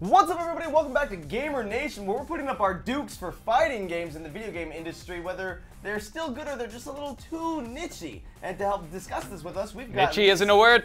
What's up, everybody? Welcome back to Gamer Nation, where we're putting up our dukes for fighting games in the video game industry, whether they're still good or they're just a little too niche-y. And to help discuss this with us, we've got... Niche-y isn't a word.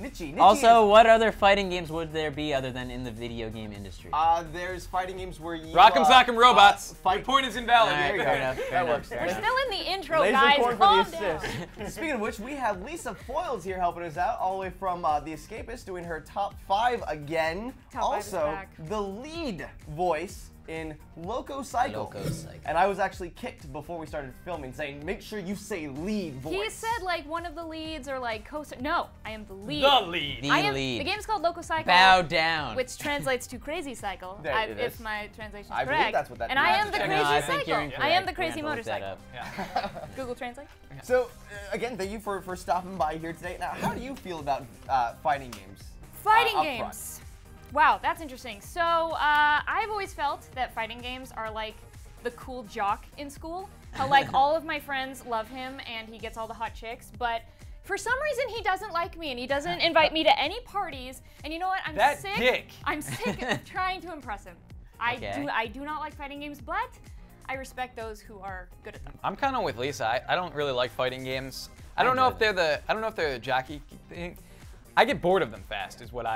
Niche-y. Also, what other fighting games would there be other than in the video game industry? There's fighting games where you... Rock'em Sock'em Robots. Your point is invalid. All right, There you fair go. enough, That works. We're still in the intro, Laser guys. corn for Calm the down. assist. Speaking of which, we have Lisa Foils here helping us out, all the way from The Escapist, doing her top 5 again. Top 5 is also, back. the lead voice in Loco Cycle. Loco Cycle. And I was actually kicked before we started filming, saying, make sure you say lead voice. He said like one of the leads or like co-star. No, I am the lead. The lead. The lead. The game's called Loco Cycle. Bow down. Which translates to Crazy Cycle, It if is. my translation is I correct. believe that's what that and means. I am the No, Crazy I think Cycle. you're I am incorrect. the We're Crazy gonna have to look Motorcycle. Yeah. Google Translate. So, again, thank you for stopping by here today. Now, how do you feel about fighting games? Fighting up games. Wow, that's interesting. So, I've always felt that fighting games are like the cool jock in school. How like all of my friends love him and he gets all the hot chicks, but for some reason he doesn't like me and he doesn't invite me to any parties. And you know what? I'm That sick. dick. I'm sick of trying to impress him. Okay. I do not like fighting games, but I respect those who are good at them. I'm kind of with Lisa. I don't really like fighting games. I don't know if they're the jockey thing. I get bored of them fast. Is what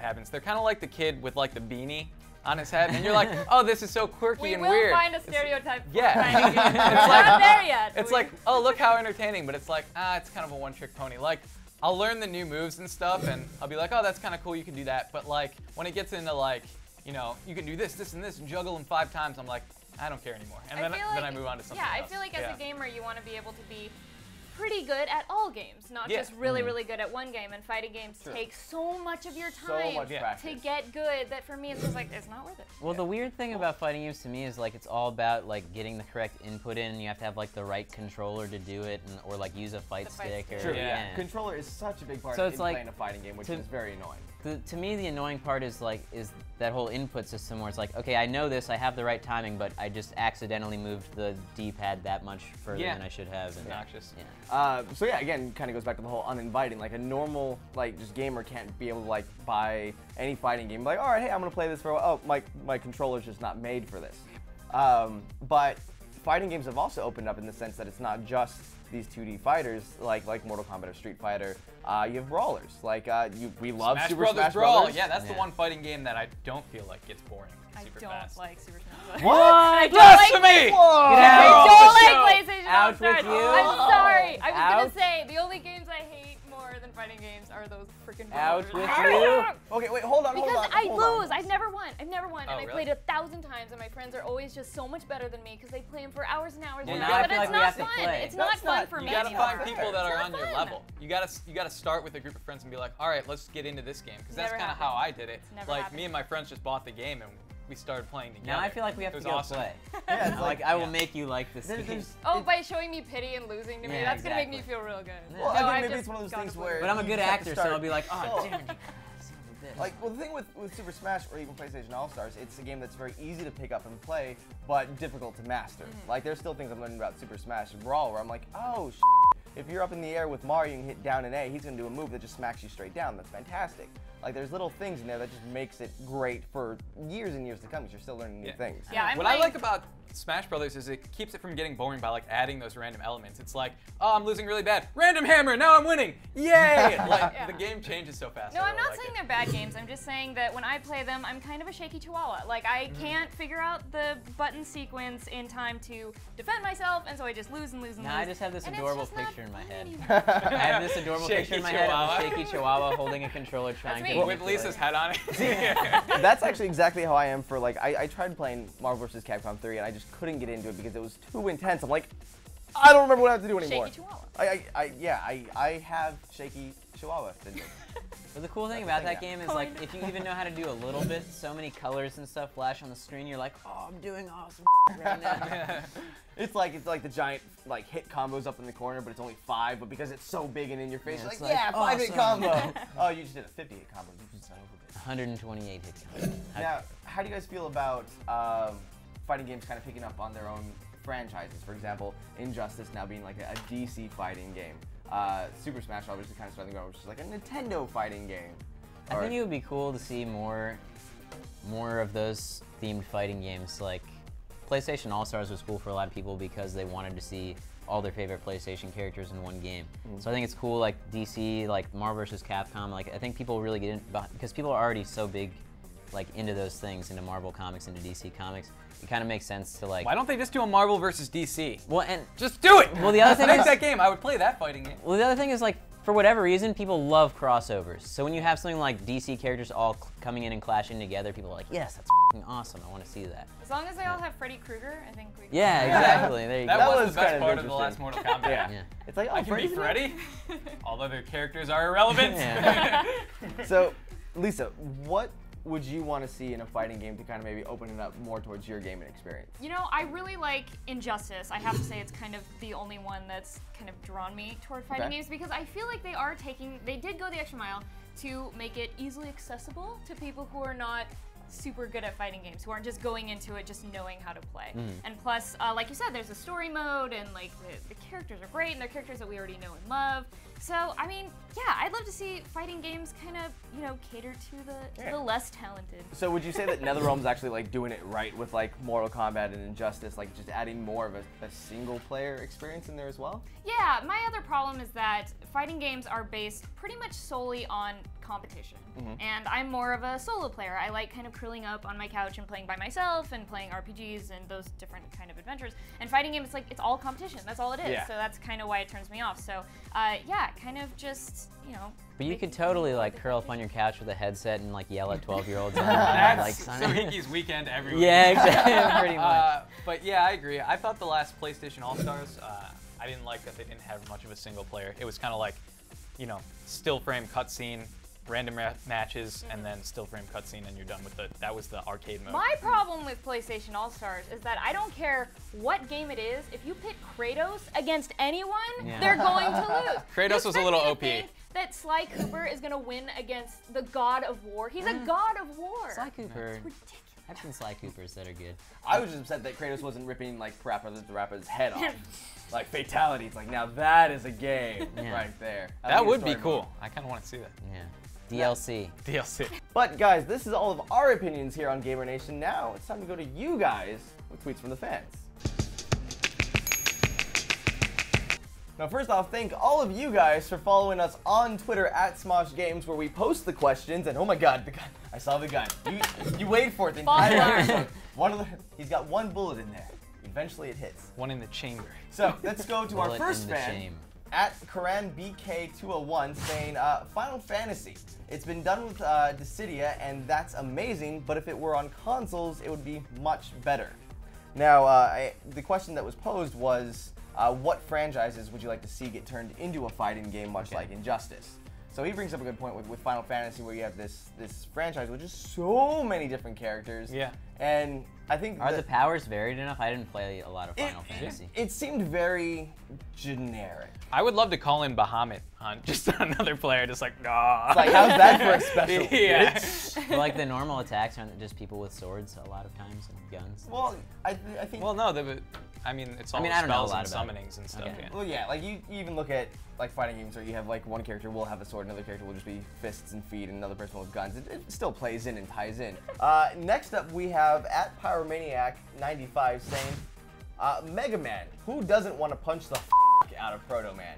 happens. They're kind of like the kid with like the beanie on his head, and you're like, oh, this is so quirky We and will weird. find a stereotype for Yeah. fighting games. We're It's like- not there yet. It's like, oh, look how entertaining, but it's like, it's kind of a one-trick pony. Like, I'll learn the new moves and stuff, and I'll be like, oh, that's kind of cool, you can do that. But like, when it gets into like, you know, you can do this, this, and this, and juggle them 5 times, I'm like, I don't care anymore. And then I move on to something else. Yeah, I feel like as a gamer, you want to be able to be pretty good at all games, not Yeah. just really, really good at one game. And fighting games take so much of your time much to practice. get good that for me it's just like, it's not worth it. Well, the weird thing about fighting games to me is like it's all about like getting the correct input in. And you have to have like the right controller to do it, or like use a fight stick. Or, True. Yeah. Controller is such a big part So in it's like- playing a fighting game, which is very annoying. To me, the annoying part is that whole input system where it's like, okay, I know this, I have the right timing, but I just accidentally moved the D-pad that much further than I should have. And, Obnoxious. yeah. So yeah, again, kind of goes back to the whole uninviting. Like a normal, like just gamer can't be able to like buy any fighting game. Like, all right, hey, I'm gonna play this for a while. Oh, my controller's just not made for this. But fighting games have also opened up in the sense that it's not just these 2D fighters like Mortal Kombat or Street Fighter. You have brawlers. Like we love Smash Super Brothers Smash Brawl. Brothers. Yeah, that's the one fighting game that I don't feel like gets boring I super don't fast. like Super Smash Bros. What? I don't Blasphemy! I don't like PlayStation Out All-Stars. with you. I'm sorry. I was Out. gonna say the only games I hate more than fighting games are those freaking Out brawlers. with you. Okay, wait, hold on, Because hold on. I hold on. lose. I've never won. Oh, and I really? played 1,000 times, and my friends are always just so much better than me because they play them for hours and hours. Well, and now hours. I But feel it's like we not have to fun. play. It's That's not fun not- for You me gotta anymore. find people that It's are not on your fun. level. You gotta start with a group of friends and be like, all right, let's get into this game, because that's Never kind of happened. how I did it. It's never Like happened. me and my friends just bought the game and we started playing together. Now I feel like we have It to was go awesome. play. Yeah, it's Like, I will make you like this There's- game. there's- Oh, by showing me pity and losing to me, Yeah, that's gonna make me exactly. feel real good. Well, No, I I've think maybe just it's one of those gone things to where But I'm a you good just have to actor, so start- I'll be like, oh, Oh. damn it. Like, well, the thing with Super Smash or even PlayStation All-Stars, it's a game that's very easy to pick up and play, but difficult to master. Like, there's still things I'm learning about Super Smash Brawl where I'm like, oh, if you're up in the air with Mario and you hit down and A, he's gonna do a move that just smacks you straight down. That's fantastic. Like, there's little things in there that just makes it great for years and years to come because you're still learning new things. Yeah, I'm What I playing- like about Smash Brothers is it keeps it from getting boring by like adding those random elements. It's like, oh, I'm losing really bad. Random hammer, now I'm winning. Yay! Like Yeah. the game changes so fast. No, I I'm really not like saying it. they're bad games. I'm just saying that when I play them, I'm kind of a shaky chihuahua. Like, I can't figure out the button sequence in time to defend myself, and so I just lose and lose and Now lose. I just have this And it's adorable just not picture in my fun head. anymore. I have this adorable Shaky picture in my head of a chihuahua. shaky chihuahua holding a controller trying That's to me. With manipulate. Lisa's head on it. That's actually exactly how I am for, like, I tried playing Marvel vs. Capcom 3 and I just couldn't get into it because it was too intense. I'm like, I don't remember what I have to do anymore. Shaky chihuahua. I have shaky chihuahua syndrome. But the cool thing That's about the that thing game is like if you even know how to do a little bit, so many colors and stuff flash on the screen. You're like, oh, I'm doing awesome right now. It's like the giant like hit combos up in the corner, but it's only 5. But because it's so big and in your face, Yeah, you're it's like, yeah, like, 5-hit awesome. combo. Oh, you just did a 50-hit combo. You just son of a bitch. 128 hit count. Now, how do you guys feel about fighting games kind of picking up on their own franchises? For example, Injustice now being like a DC fighting game. Super Smash obviously kind of starting to go, which is like a Nintendo fighting game. I think it would be cool to see more more of those themed fighting games. Like PlayStation All-Stars was cool for a lot of people because they wanted to see all their favorite PlayStation characters in one game. So I think it's cool, like DC, like Marvel vs. Capcom. Like I think people really get in because people are already so big, like into those things, into Marvel comics, into DC comics. It kind of makes sense to like. Why don't they just do a Marvel versus DC? Well, and just do it. Well, the other thing make is that game. I would play that fighting game. Well, the other thing is like, for whatever reason, people love crossovers. So when you have something like DC characters all coming in and clashing together, people are like, yes, that's f***ing awesome. I want to see that. As long as they all have Freddy Krueger, I think we can. Yeah, exactly. There you That go. was the best kind of part of the interesting. last Mortal Kombat. Yeah. It's like, oh, I can be Freddy's in Freddy. All other characters are irrelevant. Yeah. it? So, Lisa, what would you want to see in a fighting game to kind of maybe open it up more towards your gaming experience? You know, I really like Injustice. I have to say it's kind of the only one that's kind of drawn me toward fighting games because I feel like they did go the extra mile to make it easily accessible to people who are not super good at fighting games, who aren't just going into it just knowing how to play. And plus, like you said, there's a story mode and like the characters are great and they're characters that we already know and love. So, I mean, yeah, I'd love to see fighting games kind of, you know, cater to the less talented. So would you say that NetherRealm's actually like doing it right with like Mortal Kombat and Injustice, like just adding more of a single player experience in there as well? Yeah, my other problem is that fighting games are based pretty much solely on competition. And I'm more of a solo player. I like kind of curling up on my couch and playing by myself and playing RPGs and those different kind of adventures. And fighting games, like, it's all competition. That's all it is. Yeah. So that's kind of why it turns me off. So, yeah, kind of just, you know. But you could totally like curl up on your couch with a headset and like yell at 12-year-olds. That's Sohiki's weekend every week. Yeah, exactly. Pretty much. But yeah, I agree. I thought the last PlayStation All-Stars, I didn't like that they didn't have much of a single player. It was kind of like, you know, still frame cutscene, random matches, and then still frame cutscene, and you're done with that was the arcade mode. My problem with PlayStation All-Stars is that I don't care what game it is. If you pit Kratos against anyone, they're going to lose. Kratos was a little OP. Think that Sly Cooper is going to win against the God of War. He's a God of War. Sly Cooper. It's ridiculous. I've seen Sly Coopers that are good. I was just upset that Kratos wasn't ripping like the rapper's head off. Like fatality. It's like, now that is a game right there. That would be cool. I kind of want to see that. Yeah. DLC. DLC. But guys, this is all of our opinions here on Gamer Nation. Now it's time to go to you guys with tweets from the fans. Now, first off, thank all of you guys for following us on Twitter at Smosh Games, where we post the questions. And oh my God, the gun! I saw the gun. You wait for it the entire episode. He's got one bullet in there. Eventually, it hits. One in the chamber. So let's go to our Bullet first in the fan. shame. At KaranBK201 saying, Final Fantasy. It's been done with Dissidia, and that's amazing, but if it were on consoles, it would be much better. Now, the question that was posed was, what franchises would you like to see get turned into a fighting game, much like Injustice? So he brings up a good point with Final Fantasy, where you have this franchise with just so many different characters. Yeah. And I think Are the powers varied enough? I didn't play a lot of Final Fantasy. It seemed very generic. I would love to call in Bahamut on just another player, just like, nah. It's like, how's that for a special? Yeah. bitch? But like the normal attacks aren't just people with swords a lot of times and guns. Well, I think. Well, no, I mean, it's all I don't know a spells lot and about it. summonings and stuff. Okay. Yeah. Well, yeah, like you even look at like fighting games where you have like one character will have a sword, another character will just be fists and feet, and another person with guns. It still plays in and ties in. Next up, we have at Pyromaniac95 saying, Mega Man. Who doesn't want to punch the out of Proto Man?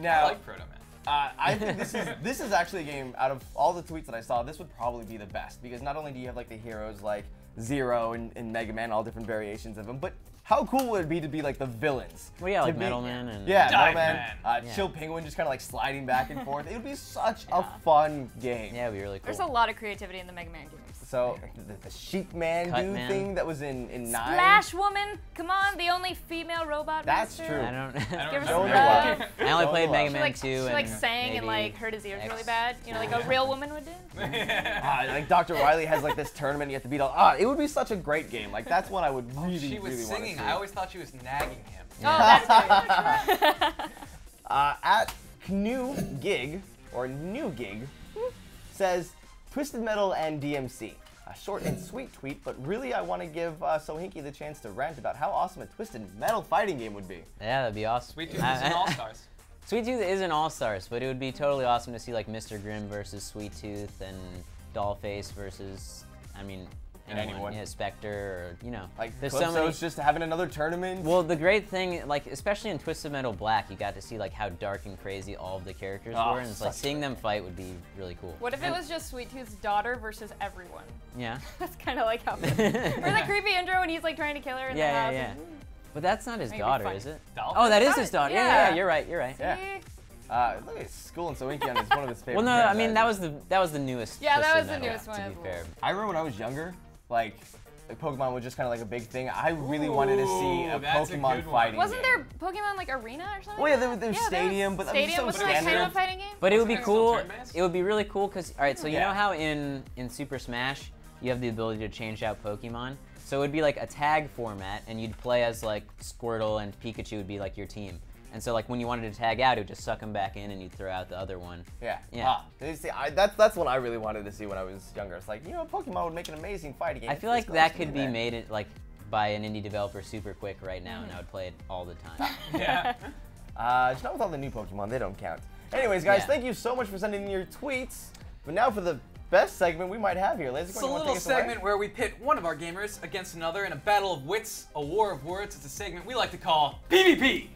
Now, I like Proto Man. I think this is actually a game, out of all the tweets that I saw, this would probably be the best, because not only do you have like the heroes like Zero and Mega Man, all different variations of them, but how cool would it be to be like the villains? Well, yeah, To like be- Metal Man and Yeah, Dive Metal Man, Man. Chill Penguin just kind of like sliding back and forth. It would be such a fun game. yeah, it'd be really cool. There's a lot of creativity in the Mega Man games. So the Sheep Man Cut dude Man. thing that was in 9. Splash Woman, come on, the only female robot That's master. true. I don't. Give her Don't some know love. why. I only Don't played know Mega why. Man Like 2 she and like sang and maybe like hurt his ears X. really bad. You know, like a real woman would do. Like Dr. Wily has like this tournament you have to beat all. It would be such a great game. Like that's what I would really, She was really want to singing. see. I always thought she was nagging him. Oh, that's good. At New Gig or New Gig says Twisted Metal and DMC. A short and sweet tweet, but really I want to give Sohinki the chance to rant about how awesome a Twisted Metal fighting game would be. Yeah, that'd be awesome. Sweet Tooth is in All Stars. Sweet Tooth isn't All Stars, but it would be totally awesome to see like Mr. Grimm versus Sweet Tooth and Dollface versus, I mean, Anyone. Yeah, Spectre, or Like there's Calypso's just having another tournament. Well, the great thing, like especially in Twisted Metal Black, you got to see like how dark and crazy all of the characters were, and it's like seeing them fight would be really cool. What if it was just Sweet Tooth's daughter versus everyone? Yeah. That's kind of like how. Or that creepy intro when he's like trying to kill her in the house. Yeah. But that's not his daughter, is it? Dolphin? Oh, that is his daughter. Yeah. Yeah, you're right. You're right. Yeah. Look at School and Soinky on is one of his favorite. Well, no, I mean franchises. that was the newest. Yeah, that Twisted was the Metal, newest one to as be well. fair. I remember when I was younger, like Pokemon was just kind of like a big thing. I really wanted to see a Ooh, that's a Pokemon good one. fighting Wasn't game. there Pokemon like Arena or something? Well, yeah, there was Yeah, Stadium, but that was Stadium so wasn't it like kind standard. of a fighting game? But it would be Wasn't it cool. still turn-based? It would be really cool because, all right, so you Yeah. know how in Super Smash you have the ability to change out Pokemon. So it would be like a tag format, and you'd play as like Squirtle, and Pikachu would be like your team. And so like when you wanted to tag out, it would just suck them back in, and you'd throw out the other one. Yeah. Yeah. See, that's what I really wanted to see when I was younger. It's like, Pokemon would make an amazing fighting game. I feel like that could be made it like by an indie developer super quick right now, and I would play it all the time. Yeah. Just not with all the new Pokemon, they don't count. Anyways, guys, Yeah. thank you so much for sending in your tweets. But now for the best segment we might have here. Laser, It's a little segment where we pit one of our gamers against another in a battle of wits, a war of words. It's a segment we like to call PvP.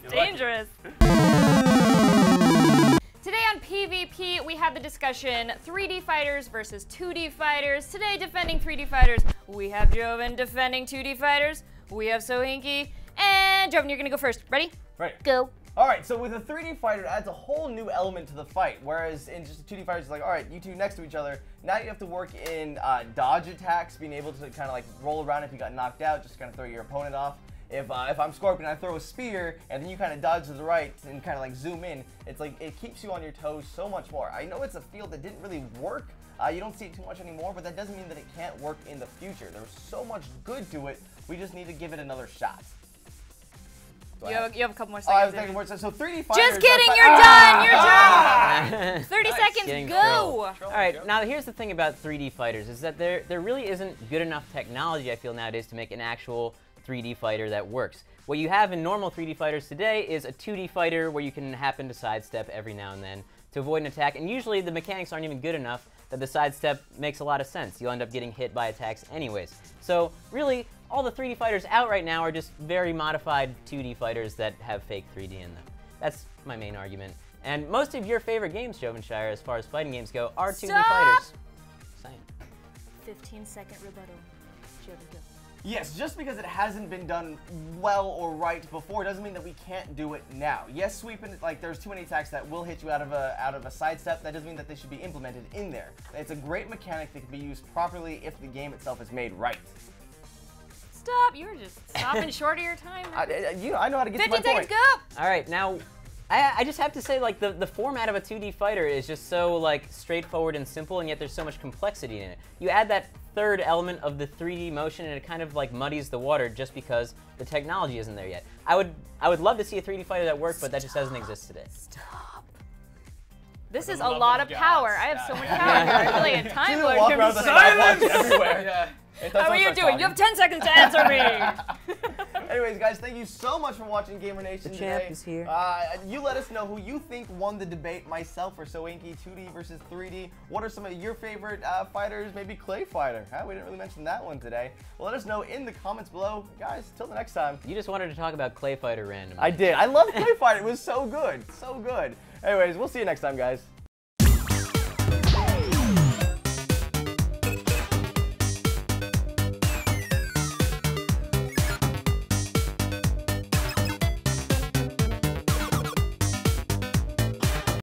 Dangerous. Today on PvP, we have the discussion 3D fighters versus 2D fighters. Today, defending 3D fighters, we have Joven. Defending 2D fighters, we have Sohinky. And Joven, you're gonna go first. Ready? Right. Go. All right, so with a 3D fighter, it adds a whole new element to the fight. Whereas in just a 2D fighter, it's like, all right, you two next to each other. Now you have to work in dodge attacks, being able to kind of like roll around if you got knocked out, just kind of throw your opponent off. If I'm Scorpion, I throw a spear, and then you kind of dodge to the right and kind of like zoom in. It's like, it keeps you on your toes so much more. I know it's a field that didn't really work. You don't see it too much anymore, but that doesn't mean that it can't work in the future. There's so much good to it. We just need to give it another shot. You have a couple more I was seconds. thinking more. So 3D fighters. Just kidding, are- you're done. You're done. 30 Nice. seconds. Getting Go. All right, now here's the thing about 3D fighters is that there really isn't good enough technology, I feel, nowadays to make an actual 3D fighter that works. What you have in normal 3D fighters today is a 2D fighter where you can happen to sidestep every now and then to avoid an attack, and usually the mechanics aren't even good enough that the sidestep makes a lot of sense. You'll end up getting hit by attacks anyways. So really, all the 3D fighters out right now are just very modified 2D fighters that have fake 3D in them. That's my main argument. And most of your favorite games, Jovenshire, as far as fighting games go, are 2D Stop! fighters. Same. 15-second rebuttal. Joven, go. Yes, just because it hasn't been done well or right before doesn't mean that we can't do it now. Yes, sweeping, like there's too many attacks that will hit you out of a sidestep. That doesn't mean that they should be implemented in there. It's a great mechanic that can be used properly if the game itself is made right. Stop. You were just stopping short of your time. I know how to get to my 15 seconds. point. Go. All right, now, I just have to say, like, the format of a 2D fighter is just so, like, straightforward and simple, and yet there's so much complexity in it. You add that third element of the 3D motion, and it kind of, like, muddies the water just because the technology isn't there yet. I would love to see a 3D fighter that worked, but that just doesn't exist today. Stop. This is a love lot of of gods. power. I have so much power here. I feel like a time You lord. walk can around be with a silent. stopwatch everywhere. Yeah. How are you doing? You have 10 seconds to answer me. Anyways, guys, thank you so much for watching Gamer Nation The today. champ is here. You let us know who you think won the debate, myself or Soinky, 2D versus 3D. What are some of your favorite fighters? Maybe Clay Fighter. We didn't really mention that one today. Well, let us know in the comments below. Guys, till the next time. You just wanted to talk about Clay Fighter randomly. I did. I love Clay Fighter. It was so good. So good. Anyways, we'll see you next time, guys.